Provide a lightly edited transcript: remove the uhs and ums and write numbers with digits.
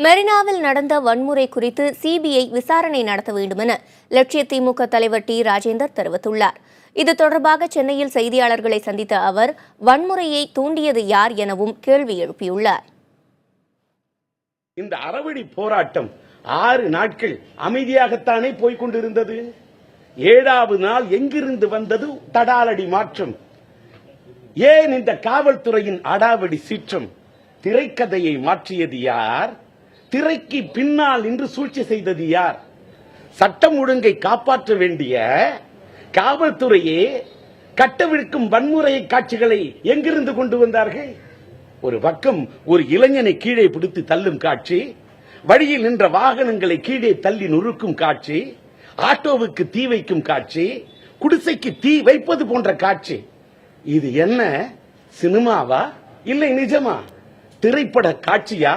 மெரினாவில் நடந்த வன்முறை குறித்து சிபிஐ விசாரணை நடத்த வேண்டும் என லட்சிய திமுக தலைவர் டி ராஜேந்தர் தெரிவித்துள்ளார். இது தொடர்பாக சென்னையில் செய்தியாளர்களை சந்தித்த அவர் வன்முறையை தூண்டியது யார் எனவும் கேள்வி எழுப்பியுள்ளார். இந்த அறவழி போராட்டம் 6 நாட்கள் அமைதியாகத்தானே போய்கொண்டிருந்தது. 7வது நாள் எங்கிருந்து வந்தது தடாலடி மாற்றம்? ஏன் இந்த காவல்துறையின் அடாவடி சீற்றம்? திரைக்கதையை மாற்றியது யார்? திரைக்கு பின்னால் நின்று சூழ்ச்சி செய்தது யார்? சட்டம் ஒழுங்கை காப்பாற்ற வேண்டிய காவல்துறையே கட்டவிழ்க்கும் வன்முறை காட்சிகளை எங்கிருந்து கொண்டு வந்தார்கள்? ஒரு பக்கம் ஒரு இளைஞனை கீழே பிடித்து தள்ளும் காட்சி, வழியில் நின்ற வாகனங்களை கீழே தள்ளி நொறுக்கும் காட்சி, ஆட்டோவுக்கு தீ வைக்கும் காட்சி, குடிசைக்கு தீ வைப்பது போன்ற காட்சி. இது என்ன சினிமாவா இல்லை நிஜமா? திரைப்பட காட்சியா